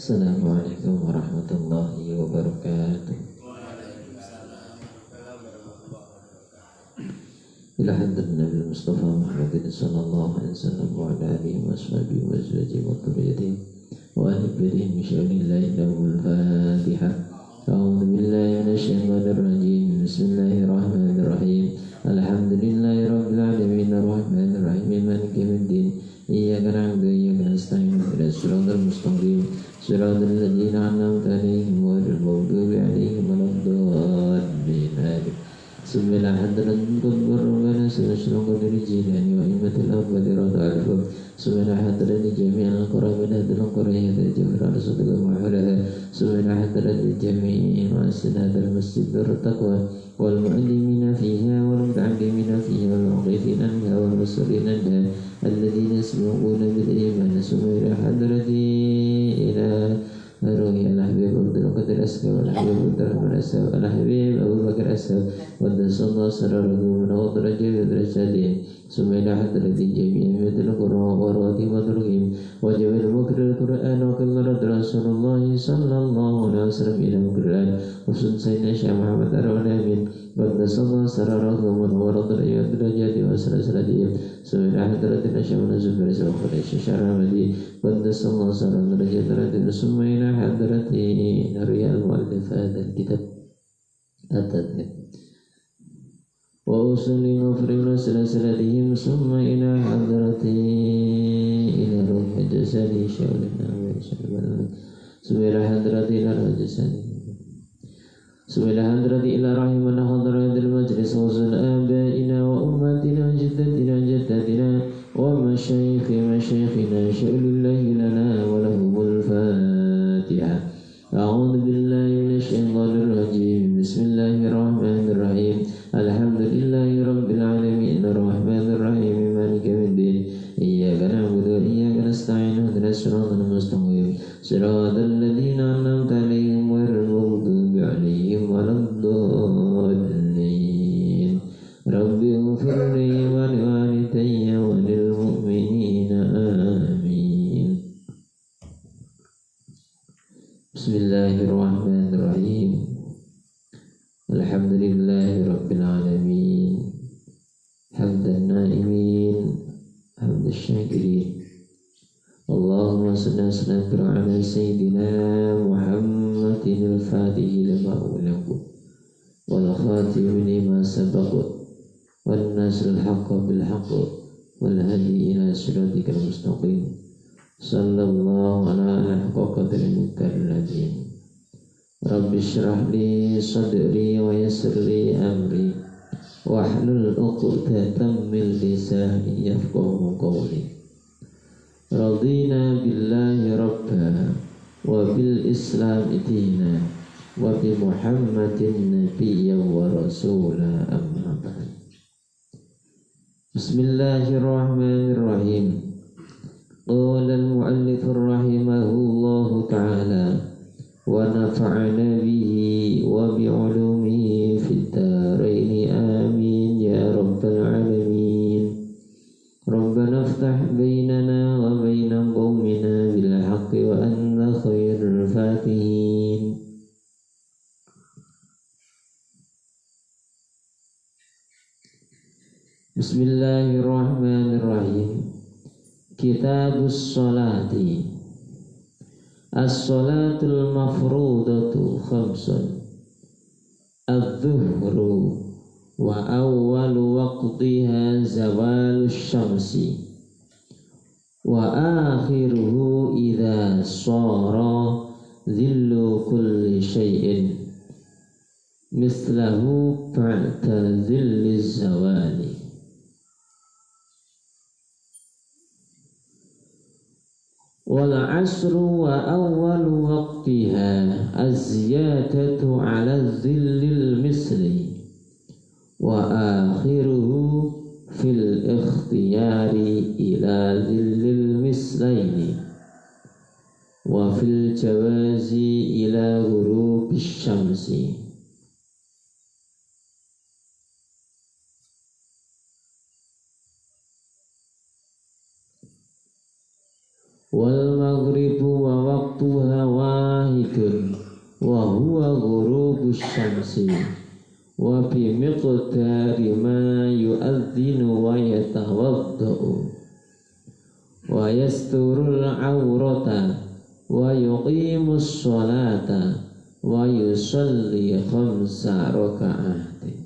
Assalamualaikum warahmatullahi wabarakatuh. Ila hadrat Nabi Mustafa Muhammad sallallahu alaihi wasallam wa ala alihi wa sahbihi wa azwajihi wa dhurriyyatihi wa ahli baitihi min syarrillahi lahul Fatiha. A'udzu billahi minasy syaithanir rajim. Bismillahirrahmanirrahim. Alhamdulillahi rabbil alamin arrahmanir rahim maliki yaumiddin. Iyyaka na'budu wa iyyaka nasta'in ihdinas siratal mustaqim siratal ladzina an'amta 'alaihim ghairil maghdubi 'alaihim waladdallin. Subhana hadratin qadbarana sallallahu alaihi wa imatil abadi radha'alkum. Subhana hadratin jami'al qurabana hadral qurayat jawhar rasulullah ma'alaha. Subhana hadratin jami'i ma'asinat al-masjid ar-taqwa wal mu'allimina fiha wal muta'allimina fiha wal muqifina anha wal musalina anha alladhina yasbiquna bil iman. Subhana hadratin ila Aruhi al-Habib Abdul Qadir Asghar wal-Habib Abdul Asghar wal-Habib Abu Bakar Asghar waddasallahu sararahu wa darajahu darajatih. Subhana hadratin jami'i mi'atil qur'an wa ratimatuhum wa jawil mukral Qur'an wa kallar Rasulullah sallallahu alaihi wasallam ila Qur'an wa sayyidina Syekh Muhammad Ar-Ramin waddasallahu sararahu wa darajatih wa sarasatih. Subhana hadratin Syekh Zubair sallallahu alaihi waddasallahu sararahu darajatih summa hadrati Nariyal Mu'allif hadal kitab atadnya wa usulli mufrimna salasalatihim summa ila hadrati ila ruh jasadi syawlina wa syawlina summa ila hadrati ila ruh jasadi summa ila hadrati ila rahimana hadratil majlis wa zul abaina wa ummatina wa jiddatina wa jaddatina wa masyayikhina sya'lillahi lana wa lahumul Fatiha. A'udzu billahi minasy syaithanir rajim. Bismillahirrahmanirrahim. Alhamdulillahi rabbil alamin arrahmanir rahim maliki yaumiddin. Iyyaka na'budu wa iyyaka nasta'in ihdinas siratal mustaqim siratal ladzina an'amta 'alaihim ghairil maghdubi 'alaihim waladdallin. Rabbi ighfirli wa liwalidayya wa lil mu'minina amin. Bismillahirrahmanirrahim. Alhamdulillahi rabbil alamin hamdan na'imin hamdan syakirin. Allahumma salli ala sayyidina Muhammadin al-fatihi lima ughliqa wal khatimi lima sabaqa wan nasrul haqqi bil haqqi wal hadi ila siratikal mustaqim. Sallallahu ala qadrin kallatin. Rabbi syrah li sadri wa yassir li amri wahlul 'uqdatam min lisani yafqahu qawli. Radina billahi rabba wa bil islam dina wa bi Muhammadin nabiyyan wa rasula amma ba'd. Bismillahirrahmanirrahim. Qala al-mu'allif rahimahullahu ta'ala wa nafa'ana bihi wa bi'ulumihi fid dharain amin ya rabbal alamin. Rabbana iftah bainana wa baina qaumina bil haqqi wa anta khairul fatihin. Bismillahirrahmanirrahim. Kitabus sholati. As-sholatul mafrudatu khamsun. Adh-dhuhru wa awwalu waqtiha zawalus syamsi wa akhiruhu idha shara dhillu kulli syai'in mislahu ba'da dhilliz zawali. Wal asru wa awwalu waqtiha az-ziyadatu 'ala dhillil misli wa akhiruhu fil ikhtiyari ila dhillil mislaini wa fil jawazi ila ghurubis syamsi. wal maghribu wa waqtuha nasi wa bi miqdari ma yu'adzinu wa yatawaddau wa yasturul aurata wa yuqimus sholata wa yusalli khamsa raka'atin.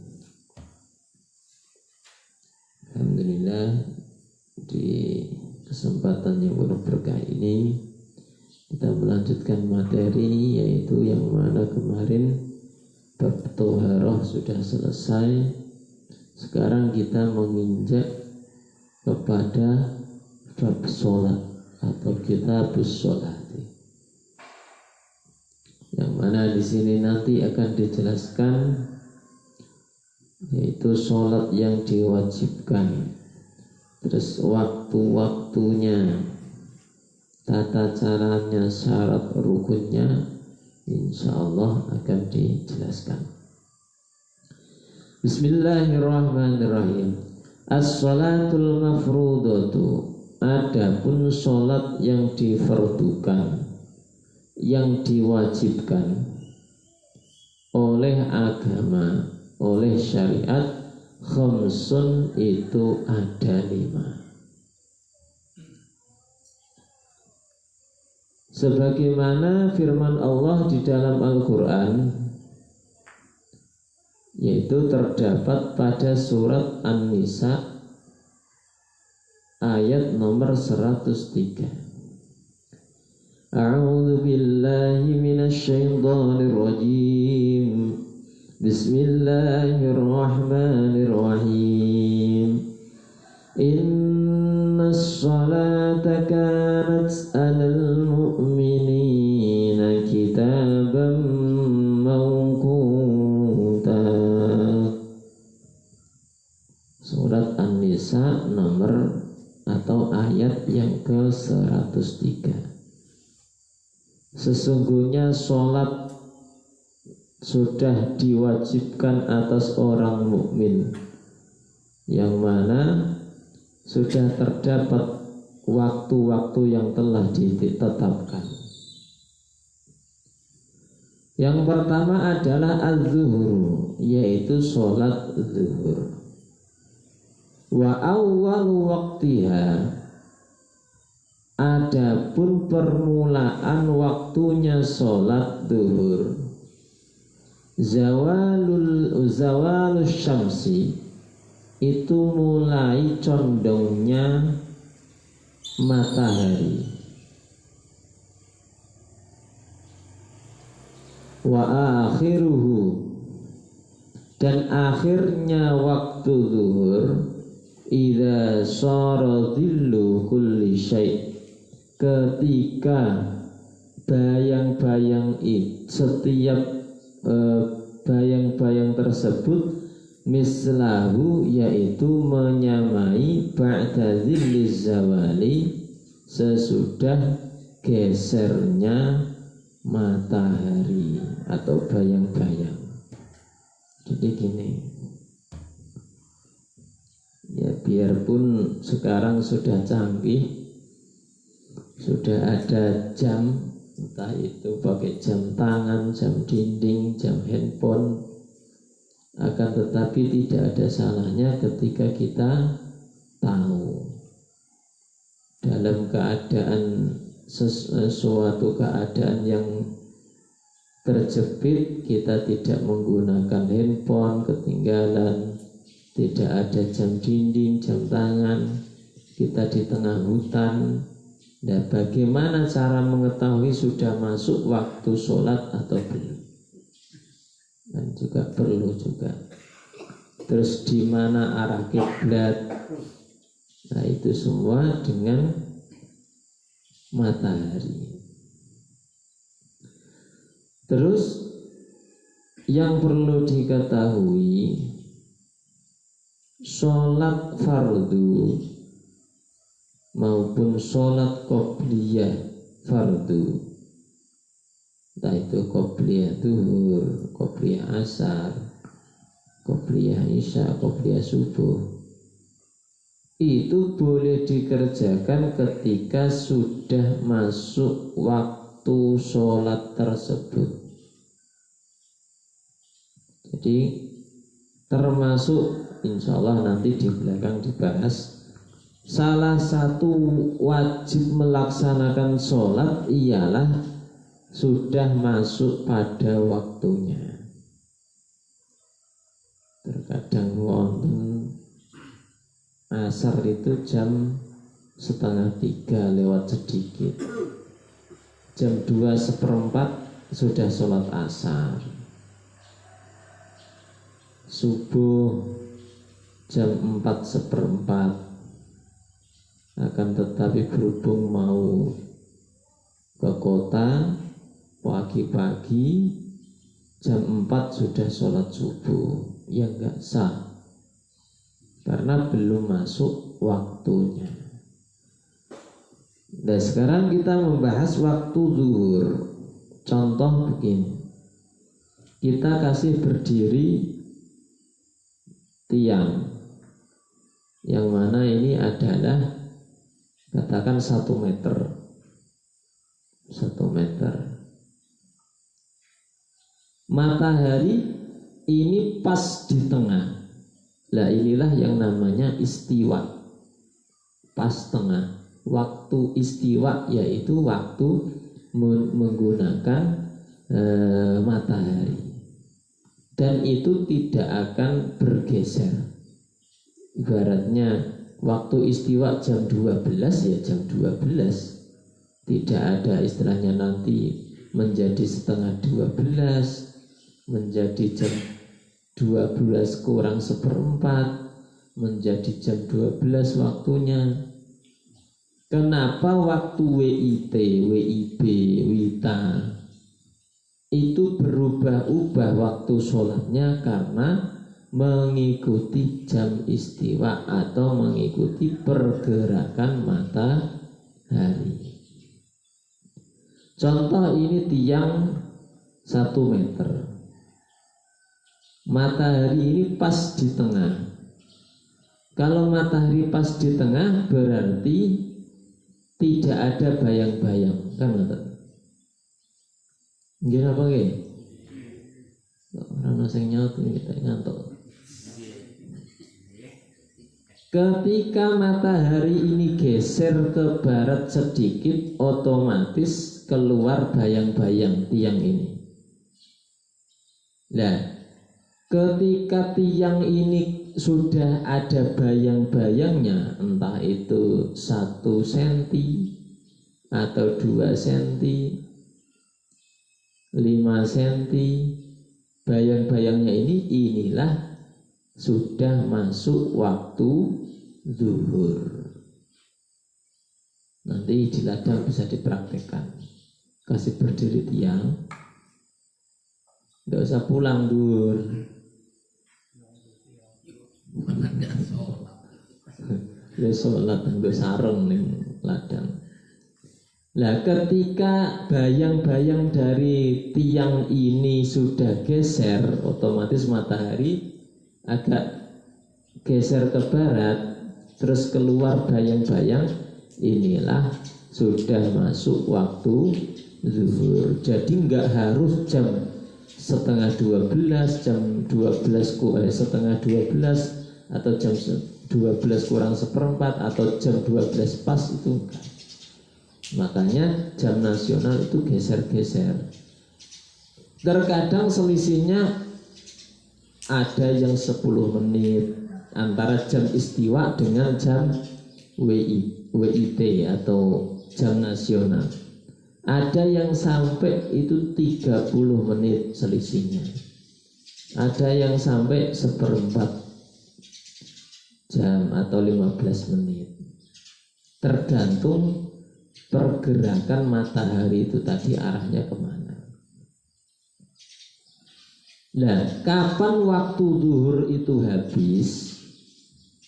Alhamdulillah, di kesempatan yang penuh berkah ini kita melanjutkan materi, yaitu yang mana kemarin bab toharoh sudah selesai. Sekarang kita menginjak kepada bab sholat atau kitabus sholat, yang mana di sini nanti akan dijelaskan, yaitu sholat yang diwajibkan, terus waktu-waktunya, tata caranya, syarat rukunnya, insya Allah akan dijelaskan. Bismillahirrahmanirrahim. As-sholatul mafrudatu, adapun sholat yang difardukan, yang diwajibkan oleh agama, oleh syariat, khamsun, itu ada 5. Sebagaimana firman Allah di dalam Al-Quran, yaitu terdapat pada surat An-Nisa ayat nomor 103. A'udzu billahi minasy syaithanir rajim. Bismillahirrahmanirrahim. Innas salata kanat 'alal mu'minina kitaban mawquta. Surat An-Nisa nomor atau ayat yang ke-103. Sesungguhnya sholat sudah diwajibkan atas orang mukmin, yang mana sudah terdapat waktu-waktu yang telah ditetapkan. Yang pertama adalah az-zuhur, yaitu sholat zuhur. Wa awwalu waqtiha, adapun permulaan waktunya sholat zuhur, zawalus syamsi, itu mulai condongnya matahari. Wa akhiruhu, dan akhirnya waktu zuhur, idza shara dhillu kulli syai', ketika bayang-bayang setiap bayang-bayang tersebut mislahu, yaitu menyamai ba'da dhilliz zawali, sesudah gesernya matahari atau bayang-bayang. Jadi gini ya, biarpun sekarang sudah canggih, sudah ada jam, entah itu pakai jam tangan, jam dinding, jam handphone, akan tetapi tidak ada salahnya ketika kita tahu dalam keadaan sesuatu keadaan yang terjepit, kita tidak menggunakan handphone, ketinggalan, tidak ada jam dinding, jam tangan, kita di tengah hutan. Nah, bagaimana cara mengetahui sudah masuk waktu sholat atau belum? Dan juga perlu juga. Terus di mana arah kiblat? Nah, itu semua dengan matahari. Terus yang perlu diketahui, sholat fardu maupun sholat qobliyah fardu, entah itu qobliyah duhur, qobliyah asar, qobliyah isya, qobliyah subuh, itu boleh dikerjakan ketika sudah masuk waktu sholat tersebut. Jadi termasuk insya Allah nanti di belakang dibahas, salah satu wajib melaksanakan sholat ialah sudah masuk pada waktunya. Terkadang wonten asar itu jam 2:30 lewat sedikit, jam 2:15 sudah sholat asar, subuh jam 4:15. Akan tetapi berhubung mau ke kota pagi-pagi, jam 4 sudah sholat subuh, ya enggak sah karena belum masuk waktunya. Nah sekarang kita membahas waktu zuhur. Contoh begini, kita kasih berdiri tiang yang mana ini adalah katakan 1 meter. 1 meter. Matahari ini pas di tengah. Lah inilah yang namanya istiwa. Pas tengah. Waktu istiwa yaitu waktu menggunakan matahari. Dan itu tidak akan bergeser. Ibaratnya waktu istiwa jam 12 ya jam 12. Tidak ada istilahnya nanti menjadi 11:30, menjadi jam 12 kurang 1/4, menjadi jam 12 waktunya. Kenapa waktu WIT, WIB, WITA itu berubah-ubah waktu sholatnya? Karena mengikuti jam istiwa atau mengikuti pergerakan matahari. Contoh ini tiang 1 meter. Matahari ini pas di tengah. Kalau matahari pas di tengah berarti tidak ada bayang-bayang, kan betul? Nggih apa nggih? Ora sing nyaut kita ngantuk. Ketika matahari ini geser ke barat sedikit, otomatis keluar bayang-bayang tiang ini. Nah, ketika tiang ini sudah ada bayang-bayangnya, entah itu 1 senti atau 2 senti, 5 senti, bayang-bayangnya inilah sudah masuk waktu zuhur. Nanti di ladang bisa dipraktekkan. Kasih berdiri tiang, nggak usah pulang dur. Ya sholat nggak sareng nih ladang. Nah ketika bayang-bayang dari tiang ini sudah geser, otomatis matahari agak geser ke barat, terus keluar bayang-bayang, inilah sudah masuk waktu zuhur. Jadi nggak harus jam 11:30, jam 12 setengah 12 atau jam 12 kurang 1/4 atau jam 12 pas, itu enggak. Makanya jam nasional itu geser-geser. Terkadang selisihnya ada yang 10 menit antara jam istiwa dengan jam WIT atau jam nasional. Ada yang sampai itu 30 menit selisihnya. Ada yang sampai 1/4 jam atau 15 menit. Tergantung pergerakan matahari itu tadi arahnya kemana. Nah, kapan waktu zuhur itu habis?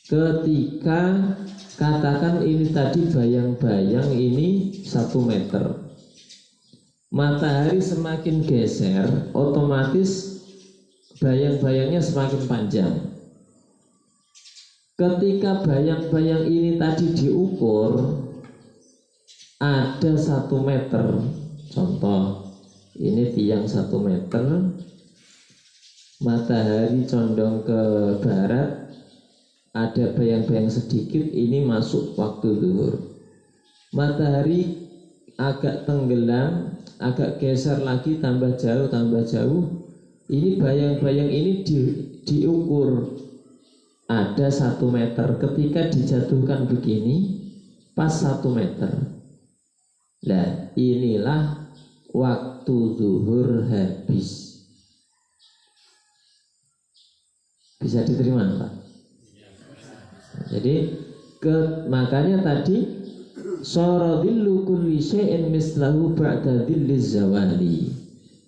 Ketika katakan ini tadi bayang-bayang ini 1 meter. Matahari semakin geser, otomatis bayang-bayangnya semakin panjang. Ketika bayang-bayang ini tadi diukur ada 1 meter. Contoh, ini tiang 1 meter. matahari condong ke barat, ada bayang-bayang sedikit, ini masuk waktu zuhur. Matahari agak tenggelam, agak geser lagi, tambah jauh, ini bayang-bayang ini diukur ada 1 meter. Ketika dijatuhkan begini pas 1 meter. Nah, inilah waktu zuhur habis. Bisa diterima, Pak? Jadi makanya tadi saradillu kulli syai'in mislahu ba'da dhilliz zawali.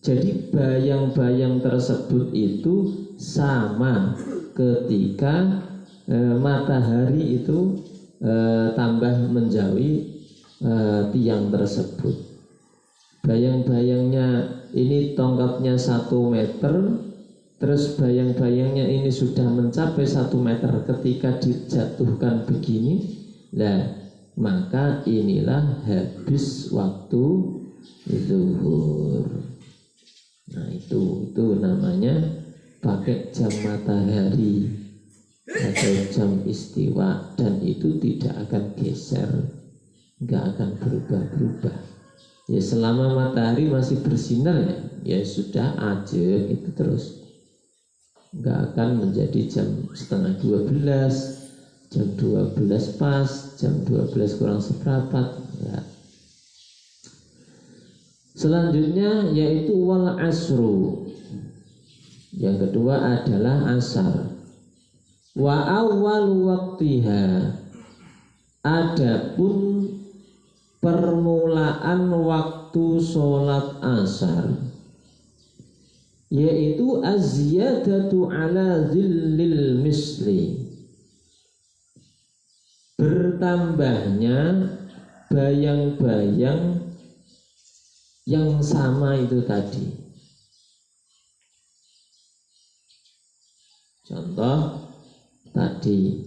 Jadi bayang-bayang tersebut itu sama ketika matahari itu tambah menjauhi tiang tersebut. Bayang-bayangnya ini tongkatnya 1 meter, terus bayang-bayangnya ini sudah mencapai 1 meter ketika dijatuhkan begini. Nah, maka inilah habis waktu zuhur. Nah, itu namanya pakai jam matahari atau jam istiwa, dan itu tidak akan geser, nggak akan berubah-berubah. Ya selama matahari masih bersinar ya sudah aja itu terus, nggak akan menjadi jam setengah 12, jam 12 pas, jam 12 kurang seperempat. Ya. Selanjutnya yaitu wal asru. Yang kedua adalah asar. Wa awwalu waqtiha. Adapun permulaan waktu sholat asar, yaitu az-ziyadatu ala dhillil misli, bertambahnya bayang-bayang yang sama itu tadi. Contoh tadi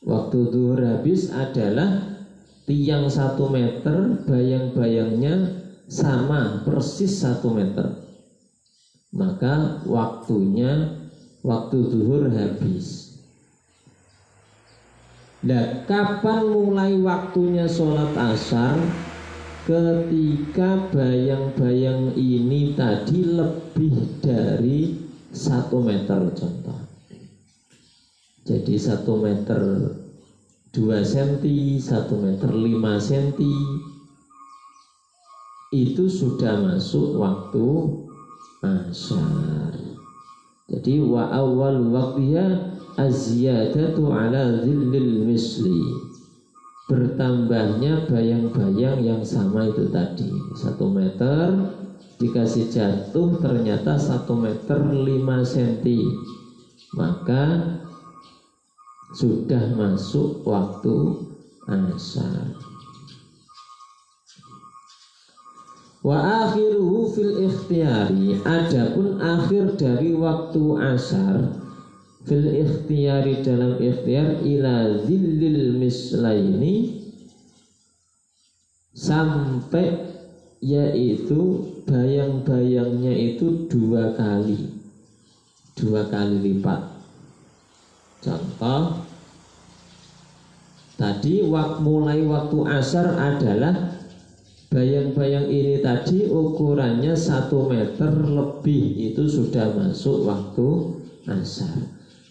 waktu zuhur habis adalah tiang 1 meter, bayang-bayangnya sama persis 1 meter, maka waktunya waktu zuhur habis. Nah, kapan mulai waktunya sholat asar? Ketika bayang-bayang ini tadi lebih dari 1 meter contoh. Jadi 1 meter 2 cm, 1 meter 5 cm, itu sudah masuk waktu asar. Jadi wa awal waqtiha az-ziyadatu ala dhillil misli, bertambahnya bayang-bayang yang sama itu tadi. 1 meter dikasih jatuh ternyata 1 meter 5 cm, maka sudah masuk waktu asar. Wa akhiruhu fil ikhtiyari. Adapun akhir dari waktu asar fil ikhtiyari, dalam ikhtiar, ila zillil mislaini, sampai yaitu bayang-bayangnya itu 2 kali lipat. Contoh tadi mulai waktu asar adalah bayang-bayang ini tadi ukurannya 1 meter lebih, itu sudah masuk waktu asar.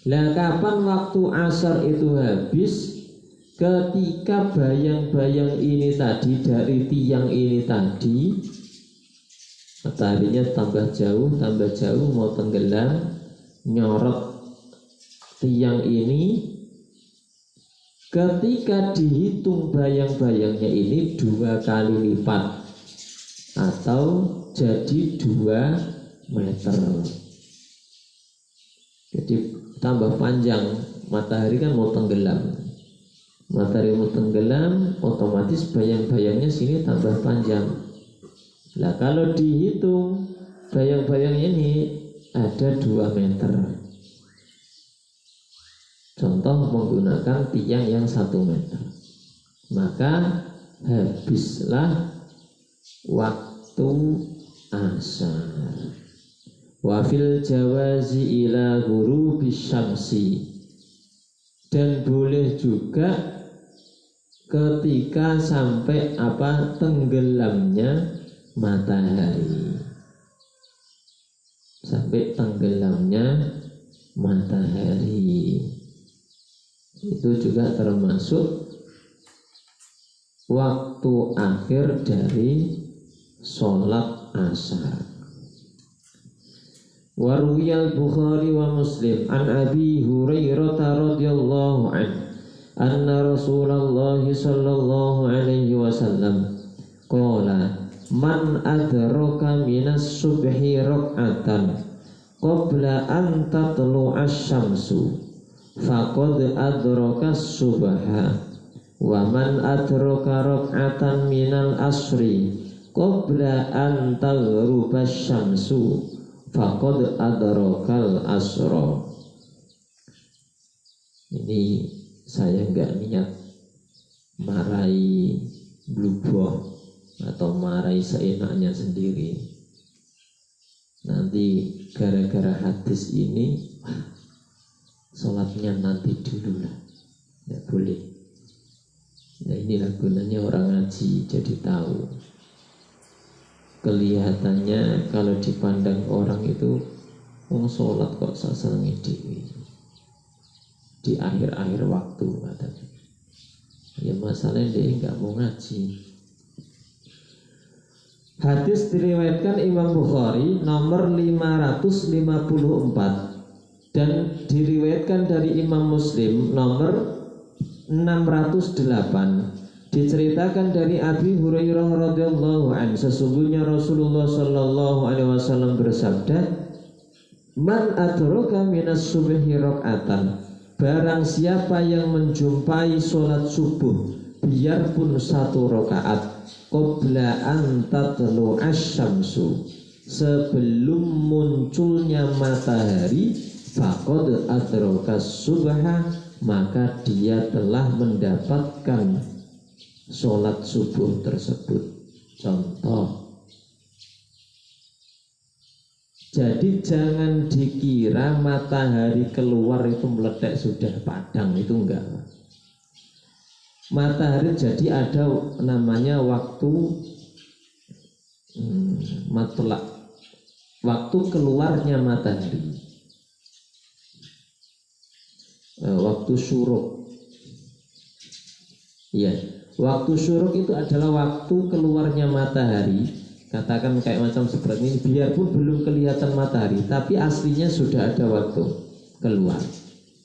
Lah kapan waktu asar itu habis? Ketika bayang-bayang ini tadi dari tiang ini tadi, mataharinya tambah jauh mau tenggelam, nyorot tiang ini, ketika dihitung bayang-bayangnya ini 2 kali lipat atau jadi 2 meter. Jadi tambah panjang, matahari kan mau tenggelam. Matahari mau tenggelam, otomatis bayang-bayangnya sini tambah panjang. Nah, kalau dihitung bayang-bayang ini ada 2 meter. Contoh menggunakan tiang yang 1 meter, maka habislah waktu asar. Wa fil jawazi ila ghurubis syamsi, dan boleh juga ketika sampai tenggelamnya matahari. Sampai tenggelamnya matahari itu juga termasuk waktu akhir dari sholat asar. Warwiyal Bukhari wa Muslim an Abi Hurairah radhiyallahu anhu anna Rasulullah sallallahu alaihi wasallam qala man adraka minas subhi rak'atan qabla an tatlu'a asy-syamsu faqad adraka as-subha wa man adraka rak'atan minal asri qabla an taghruba asy-syamsu faqad adrakal asra. Ini saya enggak niat marahi bluboh atau marahi seenaknya sendiri. Nanti gara-gara hadis ini sholatnya nanti dulu lah, tidak boleh. Nah inilah gunanya orang ngaji, jadi tahu. Kelihatannya kalau dipandang orang itu sholat kok sasengi dewi di akhir-akhir waktu katanya. Ya masalahnya dia nggak mau ngaji. Hadis diriwayatkan Imam Bukhari nomor 554 dan diriwayatkan dari Imam Muslim nomor 608. Diceritakan dari Abi Hurairah radhiyallahu anhu, sesungguhnya Rasulullah sallallahu alaihi wasallam bersabda, man adraka minas subhi rak'atan, barang siapa yang menjumpai sholat subuh biarpun 1 rakaat qabla an tatlu'a asy-syamsu, sebelum munculnya matahari, faqad adraka subha, maka dia telah mendapatkan sholat subuh tersebut. Contoh, jadi jangan dikira matahari keluar itu meledak sudah padang, itu enggak. Matahari jadi ada namanya waktu matlak, waktu keluarnya matahari, waktu syuruk. Iya, waktu syuruk itu adalah waktu keluarnya matahari. Katakan kayak macam seperti ini, biarpun belum kelihatan matahari, tapi aslinya sudah ada waktu keluar.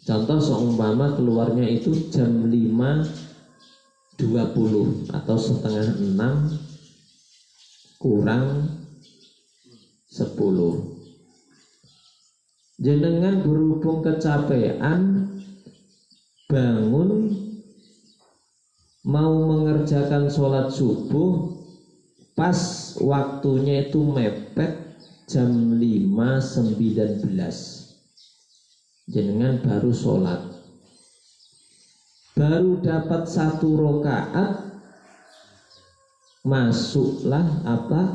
Contoh seumpama keluarnya itu jam 5.20 atau setengah 6 kurang 10. Jenengan berhubung kecapean, bangun mau mengerjakan sholat subuh, pas waktunya itu mepet jam 5.19. Jenengan baru sholat, baru dapat 1 rakaat, masuklah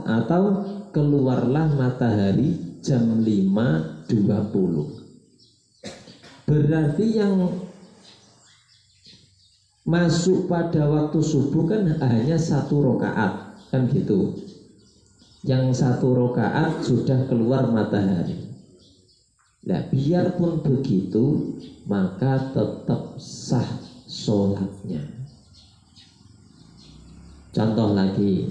atau keluarlah matahari jam 5.20. Berarti yang masuk pada waktu subuh kan hanya 1 rakaat, kan gitu. Yang 1 rakaat sudah keluar matahari. Nah, biarpun begitu, maka tetap sah sholatnya. Contoh lagi,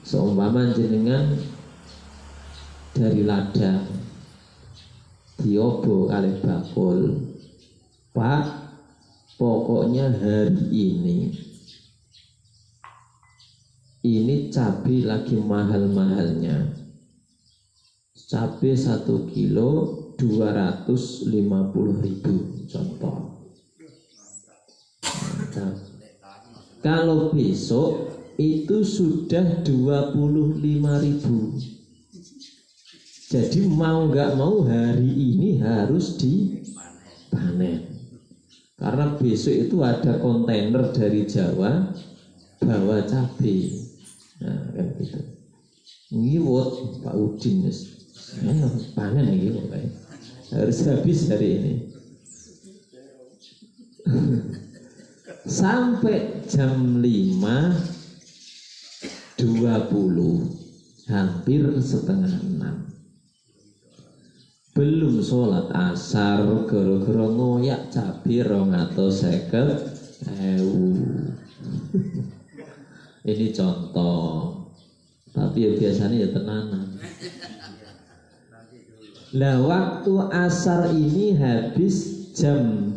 seumpama jenengan dari ladang diobo kali bakul, Pak, pokoknya hari ini cabai lagi mahal-mahalnya. Cabai 1 kilo 250.000 contoh. Mantap. Kalau besok itu sudah 25.000. Jadi mau nggak mau hari ini harus dipanen. Karena besok itu ada kontainer dari Jawa bawa cabai. Nah kan gitu. Ngiwot Pak Udin Panen ini harus habis hari ini. Sampai jam 5.20, hampir setengah 6. Belum sholat asar, gara-gara ngoyak cabai 250.000. Ini contoh, tapi ya biasanya ya tenanan. Lah waktu asar ini habis jam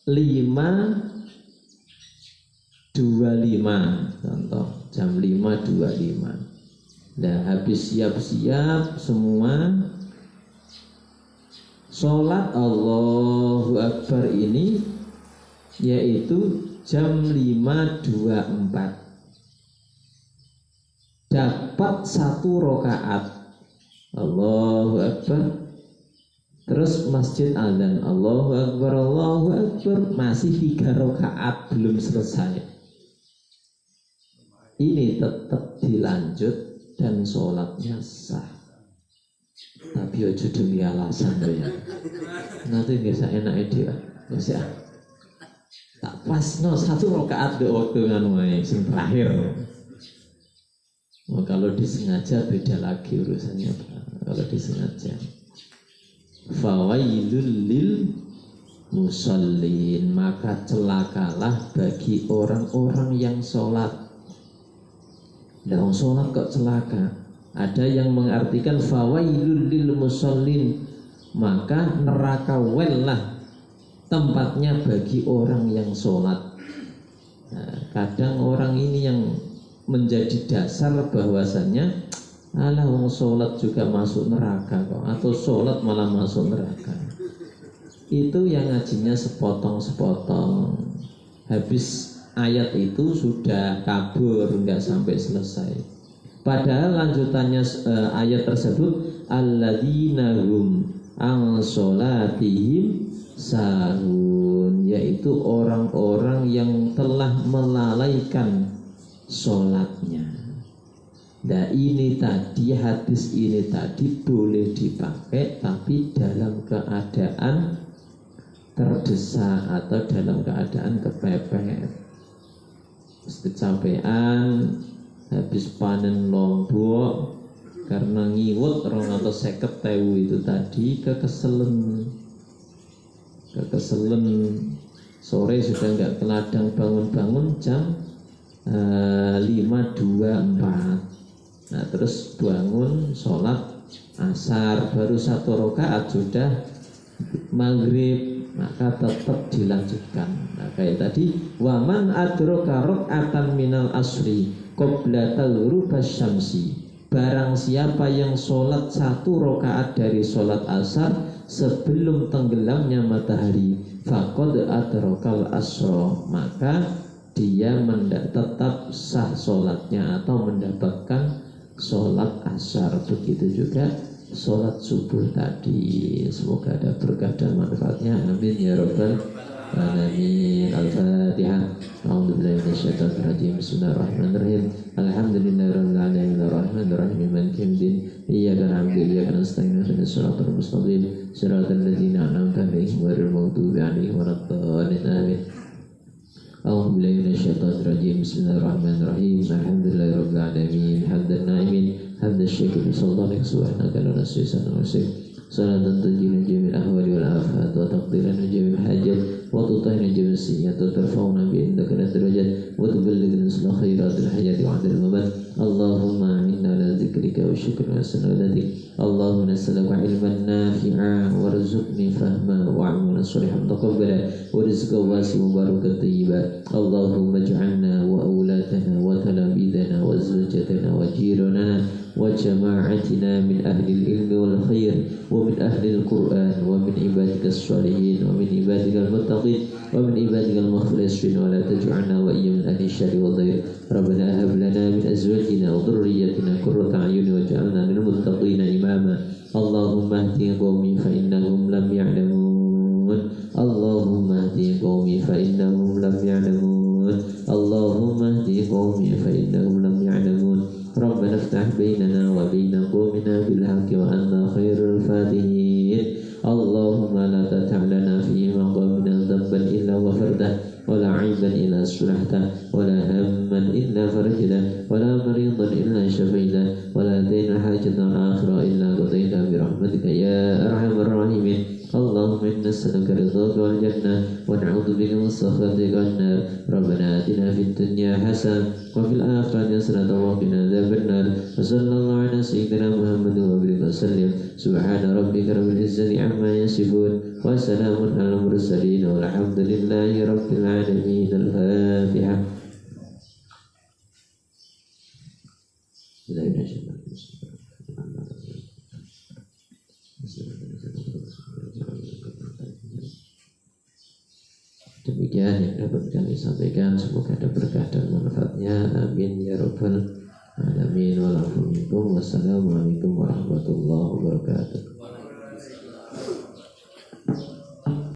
5.25, contoh jam 5.25. Nah habis siap-siap semua, sholat Allahu Akbar ini yaitu jam 5.24. Dapat 1 rakaat Allahu Akbar. Terus masjid azan Allahu Akbar, Allahu Akbar, masih 3 rakaat belum selesai. Ini tetap dilanjut dan sholatnya sah. Tapi ojo demi alasan ya. Nanti biasa enak dia. Bisa. Tak pas no 1 rakaat do waktu nganu sing terakhir. Oh, kalau disengaja beda lagi urusannya. Kalau disengaja. Fawailul lil musallin, maka celakalah bagi orang-orang yang sholat. Nah, sholat kok celaka? Ada yang mengartikan fawailul lil musallin, maka neraka well-lah tempatnya bagi orang yang sholat. Nah, kadang orang ini yang menjadi dasar bahwasannya alah wong sholat juga masuk neraka kok, atau sholat malah masuk neraka. Itu yang ngajinya sepotong-sepotong. Habis ayat itu sudah kabur, nggak sampai selesai. Padahal lanjutannya ayat tersebut alladzina hum an sholatihim sahun, yaitu orang-orang yang telah melalaikan sholatnya. Nah ini tadi, hadis ini tadi boleh dipakai tapi dalam keadaan terdesak atau dalam keadaan kepepet. Kecapean habis panen lombok karena ngiwut 250.000 itu tadi, kekeselen sore sudah nggak ke ladang, bangun-bangun jam 5.24. Nah terus bangun sholat asar, baru 1 rakaat sudah maghrib, maka tetap dilanjutkan. Nah kayak tadi, waman adraka raka'atan minal asri qabla taghrubasy syamsi, barang siapa yang sholat 1 rakaat dari sholat asar sebelum tenggelamnya matahari, faqad adrakal asra, maka dia tetap sah sholatnya atau mendapatkan sholat asar. Begitu juga sholat subuh tadi. Semoga ada berkah dan manfaatnya, amin ya rabbal alamin. Al-Fatihah. A'udzubillahi minasyaitonir rajim. Bismillahirrahmanirrahim. Alhamdulillahirabbil alamin arrahmanir rahim maliki yaumiddin. Iyyaka na'budu wa iyyaka nasta'in ihdinas siratal mustaqim siratal ladzina an'amta 'alaihim ghairil maghdubi 'alaihim waladdallin. Amin. A'udzubillahi minasyaitonir rajim. Bismillahirrahmanirrahim. Alhamdulillahirabbil alamin hamdan na'imin hamdan syakirin sultanik subhanaka la nahsi wa salatan tajina jamil ahwali wal afat wa taqdiran jamil hajat wa tutahina jamil siyat wa tarfa'una bi indaka darajat wa tuballighuna ila khairatil hayati wa 'adil mamat. Allahumma inna ala dzikrika wa syukrika wa sanadatik. Allahumma nas'aluka ilman nafi'a warzuqni fahma wa 'amalan shalihan taqabbala wa rizqan wasi'an mubarakan tayyiban. Allahumma ij'alna wa auladana wa talabidana wa zawjatana wa jirana wa jama'atina min ahli al-ilmi wal khair wa min ahli al-Qur'an wa min ibadika as-salihin wa min ibadika al-muttaqin wa min ibadika al-mukhlisin wa la taj'alna wa iyyakum min ahli syarri wa dhayr. Rabbana hab lana min azwajina wa dhurriyyatina qurrata a'yun waj'alna lil muttaqina imama. Allahumma ihdi qaumi fa innahum lam ya'lamun. Allahumma ihdi qaumi fa innahum lam ya'lamun. Allahumma ihdi qaumi fa innahum lam ya'lamun. Rabbana iftah bainana wa baina qaumina bil haqqi مريضا إلا شفيته ولا دين حاجة آخرى إلا قضيتها برحمتك يا أرحم الراحمين اللهم إنا نسألك رضاك والجنة ونعوذ بك من سخطك والنار ربنا آتنا في الدنيا حسنة وفي الآخرة حسنة وقنا عذاب النار وصلى الله على سيدنا محمد وبارك وسلم سبحان ربك رب العزة عما يصفون وسلام على المرسلين والحمد لله رب العالمين. الفاتحة. Demikian yang dapat kami sampaikan, semoga ada berkah dan manfaatnya. Amin ya rabbal alamin. Wassalamualaikum warahmatullahi wabarakatuh.